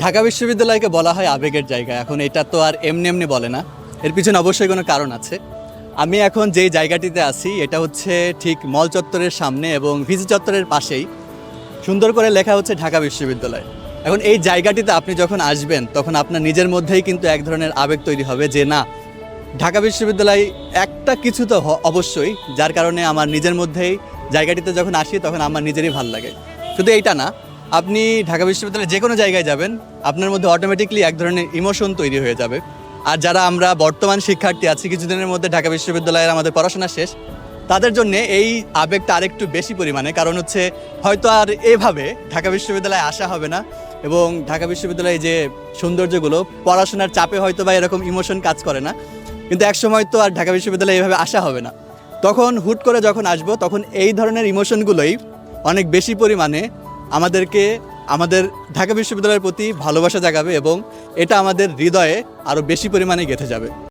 ঢাকা বিশ্ববিদ্যালয়কে বলা হয় আবেগের জায়গা। এখন এটা তো আর এমনি এমনি বলে না, এর পিছনে অবশ্যই কোনো কারণ আছে। আমি এখন যেই জায়গাটিতে আছি এটা হচ্ছে ঠিক মল চত্বরের সামনে এবং ভিসি চত্বরের পাশেই সুন্দর করে লেখা হচ্ছে ঢাকা বিশ্ববিদ্যালয়। এখন এই জায়গাটিতে আপনি যখন আসবেন তখন আপনার নিজের মধ্যেই কিন্তু এক ধরনের আবেগ তৈরি হবে যে না, ঢাকা বিশ্ববিদ্যালয় একটা কিছু তো অবশ্যই, যার কারণে আমার নিজের মধ্যেই জায়গাটিতে যখন আসি তখন আমার নিজেরই ভালো লাগে। শুধু এইটা না, আপনি ঢাকা বিশ্ববিদ্যালয়ে যে কোনো জায়গায় যাবেন আপনার মধ্যে অটোমেটিকলি এক ধরনের ইমোশন তৈরি হয়ে যাবে। আর যারা আমরা বর্তমান শিক্ষার্থী আছি, কিছুদিনের মধ্যে ঢাকা বিশ্ববিদ্যালয়ের আমাদের পড়াশোনা শেষ, তাদের জন্য এই আবেগটা আরেকটু বেশি পরিমাণে, কারণ হচ্ছে হয়তো আর এভাবে ঢাকা বিশ্ববিদ্যালয়ে আসা হবে না এবং ঢাকা বিশ্ববিদ্যালয়ে যে সৌন্দর্যগুলো, পড়াশোনার চাপে হয়তো বা এরকম ইমোশন কাজ করে না, কিন্তু এক সময় তো আর ঢাকা বিশ্ববিদ্যালয়ে এভাবে আসা হবে না। তখন হুট করে যখন আসবো তখন এই ধরনের ইমোশনগুলোই অনেক বেশি পরিমাণে আমাদেরকে আমাদের ঢাকা বিশ্ববিদ্যালয়ের প্রতি ভালোবাসা জাগাবে এবং এটা আমাদের হৃদয়ে আরও বেশি পরিমাণে গেঁথে যাবে।